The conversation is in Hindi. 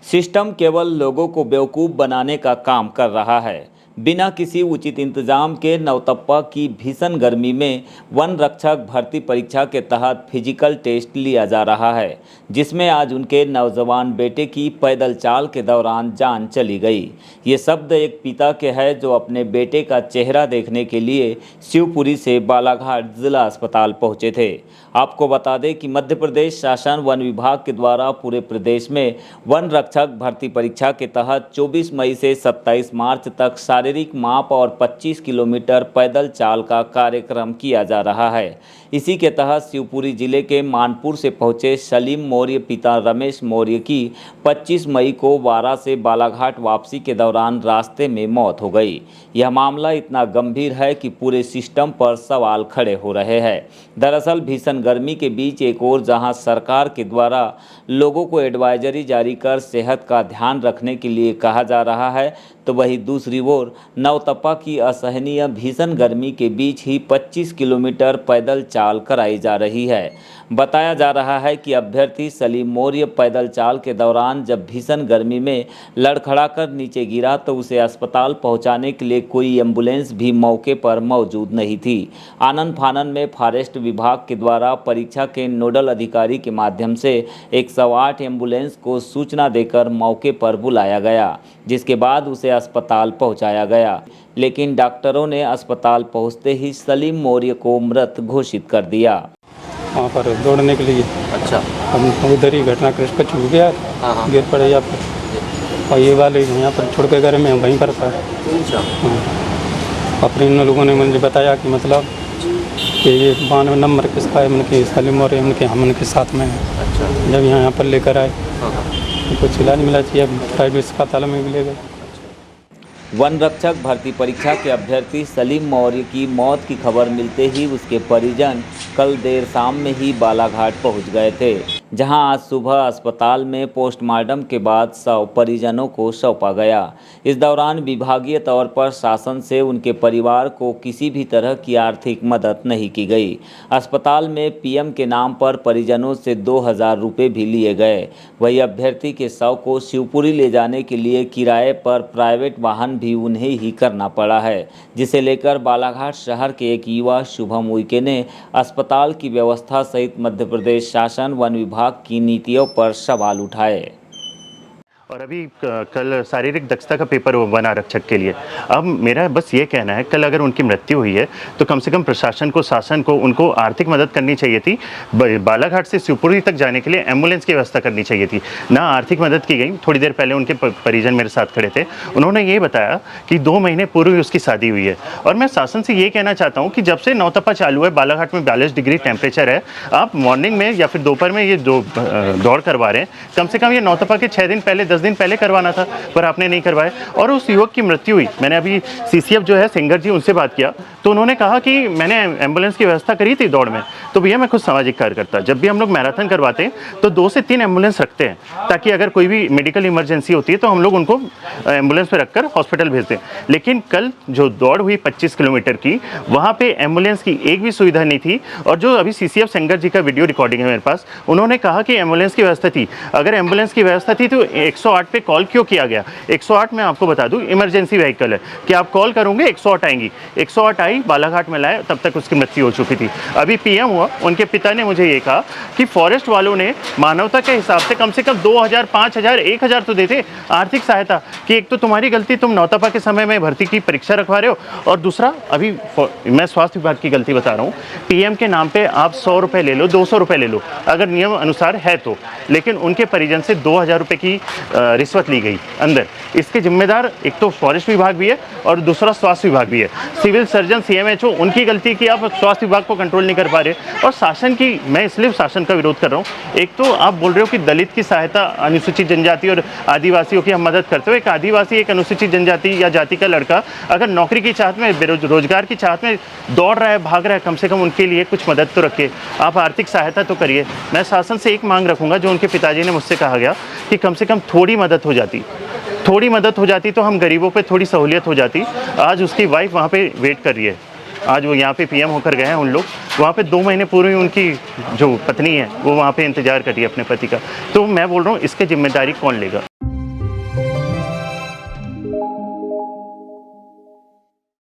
सिस्टम केवल लोगों को बेवकूफ़ बनाने का काम कर रहा है। बिना किसी उचित इंतजाम के नवतप्पा की भीषण गर्मी में वन रक्षक भर्ती परीक्षा के तहत फिजिकल टेस्ट लिया जा रहा है, जिसमें आज उनके नौजवान बेटे की पैदल चाल के दौरान जान चली गई। ये शब्द एक पिता के हैं जो अपने बेटे का चेहरा देखने के लिए शिवपुरी से बालाघाट जिला अस्पताल पहुंचे थे। आपको बता दें कि मध्य प्रदेश शासन वन विभाग के द्वारा पूरे प्रदेश में वन रक्षक भर्ती परीक्षा के तहत 24 मई से 27 मार्च तक शारीरिक माप और 25 किलोमीटर पैदल चाल का कार्यक्रम किया जा रहा है। इसी के तहत शिवपुरी जिले के मानपुर से पहुंचे सलीम मौर्य पिता रमेश मौर्य की 25 मई को वारा से बालाघाट वापसी के दौरान रास्ते में मौत हो गई। यह मामला इतना गंभीर है कि पूरे सिस्टम पर सवाल खड़े हो रहे हैं। दरअसल भीषण गर्मी के बीच एक ओर जहां सरकार के द्वारा लोगों को एडवाइजरी जारी कर सेहत का ध्यान रखने के लिए कहा जा रहा है, तो वहीं दूसरी ओर नवतपा की असहनीय भीषण गर्मी के बीच ही 25 किलोमीटर पैदल चाल कराई जा रही है। बताया जा रहा है कि अभ्यर्थी सलीम मौर्य पैदल चाल के दौरान जब भीषण गर्मी में लड़खड़ाकर नीचे गिरा तो उसे अस्पताल पहुंचाने के लिए कोई एम्बुलेंस भी मौके पर मौजूद नहीं थी। आनन फानन में फॉरेस्ट विभाग के द्वारा परीक्षा के नोडल अधिकारी के माध्यम से 108 एम्बुलेंस को सूचना देकर मौके पर बुलाया गया, जिसके बाद उसे अस्पताल पहुंचाया गया, लेकिन डॉक्टरों ने अस्पताल पहुंचते ही सलीम मौर्य को मृत घोषित कर दिया। वहाँ पर दौड़ने के लिए हम उधर ही घटनाग्रस्त पर छूट गया, गिर पड़े यहाँ पर, और ये वाले यहाँ पर छोड़ के घर में वहीं पर था। और फिर इन लोगों ने मुझे बताया कि मतलब कि ये 92 नंबर किसका है, उनके सलीम और उनके साथ में है। जब यहाँ पर लेकर आए तो कुछ इलाज मिला चाहिए, प्राइवेट अस्पताल में भी ले गए। वन रक्षक भर्ती परीक्षा के अभ्यर्थी सलीम मौर्य की मौत की खबर मिलते ही उसके परिजन कल देर शाम में ही बालाघाट पहुंच गए थे, जहां आज सुबह अस्पताल में पोस्टमार्टम के बाद शव परिजनों को सौंपा गया। इस दौरान विभागीय तौर पर शासन से उनके परिवार को किसी भी तरह की आर्थिक मदद नहीं की गई। अस्पताल में पीएम के नाम पर परिजनों से 2000 रुपये भी लिए गए। वही अभ्यर्थी के शव को शिवपुरी ले जाने के लिए किराए पर प्राइवेट वाहन भी उन्हें ही करना पड़ा है, जिसे लेकर बालाघाट शहर के एक युवा शुभम उइके ने अस्पताल की व्यवस्था सहित मध्य प्रदेश शासन वन विभाग की नीतियों पर सवाल उठाए। और अभी कल शारीरिक दक्षता का पेपर बना रक्षक के लिए। अब मेरा बस ये कहना है, कल अगर उनकी मृत्यु हुई है तो कम से कम प्रशासन को, शासन को उनको आर्थिक मदद करनी चाहिए थी। बालाघाट से शिवपुरी तक जाने के लिए एम्बुलेंस की व्यवस्था करनी चाहिए थी, ना आर्थिक मदद की गई। थोड़ी देर पहले उनके परिजन मेरे साथ खड़े थे, उन्होंने ये बताया कि 2 महीने पूर्व ही उसकी शादी हुई है। और मैं शासन से ये कहना चाहता हूँ कि जब से नवतपा चालू है, बालाघाट में 42 डिग्री टेम्परेचर है, आप मॉर्निंग में या फिर दोपहर में ये दौड़ करवा रहे हैं। कम से कम ये नवतपा के 6 दिन पहले, 10 दिन पहले करवाना था, पर आपने नहीं करवाया। और उस युवक की मृत्यु हुई। मैंने अभी सीसीएफ जो है सिंगर जी, उनसे बात किया तो उन्होंने कहा कि मैंने एम्बुलेंस की व्यवस्था करी थी दौड़ में। तो भैया मैं खुद सामाजिक कार्यकर्ता, जब भी हम लोग मैराथन करवाते हैं तो 2 से 3 एम्बुलेंस रखते हैं, ताकि अगर कोई भी मेडिकल इमरजेंसी होती है तो हम लोग उनको एम्बुलेंस पे रखकर हॉस्पिटल भेजते हैं। लेकिन कल जो दौड़ हुई 25 किलोमीटर की, वहाँ पे एम्बुलेंस की एक भी सुविधा नहीं थी। और जो अभी सीसीएफ सिंगर जी का वीडियो रिकॉर्डिंग है मेरे पास, उन्होंने कहा कि एम्बुलेंस की व्यवस्था थी। अगर एम्बुलेंस की व्यवस्था थी तो 108 पे कॉल क्यों किया गया? 108 मैं आपको बता दूं इमरजेंसी व्हीकल है कि आप कॉल करोगे 108 आएंगी। 108 आई, बालाघाट में लाए, तब तक उसकी मृत्यु हो चुकी थी। अभी पीएम हुआ, उनके पिता ने मुझे ये कहा कि फॉरेस्ट वालों ने मानवता के हिसाब से कम 2000, 5000, 1000 तो देते आर्थिक सहायता, कि एक तो तुम्हारी गलती, तुम नवतपा के समय में भर्ती की परीक्षा रखवा रहे हो, और दूसरा अभी मैं स्वास्थ्य विभाग की गलती बता रहा हूँ। पीएम के नाम पे आप 100 रुपये ले लो, 200 रुपये ले लो, अगर नियम अनुसार है तो, लेकिन उनके परिजन से 2000 रुपये की रिश्वत ली गई अंदर। इसके जिम्मेदार एक तो फॉरेस्ट विभाग भी है और दूसरा स्वास्थ्य विभाग भी है। सिविल सर्जन, सीएमएचओ, उनकी गलती कि आप स्वास्थ्य विभाग को कंट्रोल नहीं कर पा रहे। और शासन की, मैं इसलिए शासन का विरोध कर रहा हूँ। एक तो आप बोल रहे हो कि दलित की सहायता, अनुसूचित जनजाति और आदिवासियों की हम मदद करते हो। एक आदिवासी, एक अनुसूचित जनजाति या जाति का लड़का अगर नौकरी की चाहत में, रोजगार की चाहत में दौड़ रहा है, भाग रहा है, कम से कम उनके लिए कुछ मदद तो रखिए। आप आर्थिक सहायता तो करिए। मैं शासन से एक मांग रखूंगा, जो उनके पिताजी ने मुझसे कहा गया कि कम से कम थोड़ी मदद हो जाती तो हम गरीबों पे थोड़ी सहूलियत हो जाती। आज उसकी वाइफ वहाँ पे वेट कर रही है, आज वो यहाँ पे पीएम होकर गए हैं उन लोग, वहाँ पे 2 महीने पूर्व ही उनकी जो पत्नी है वो वहाँ पे इंतजार कर रही है अपने पति का। तो मैं बोल रहा हूँ, इसकी जिम्मेदारी कौन लेगा?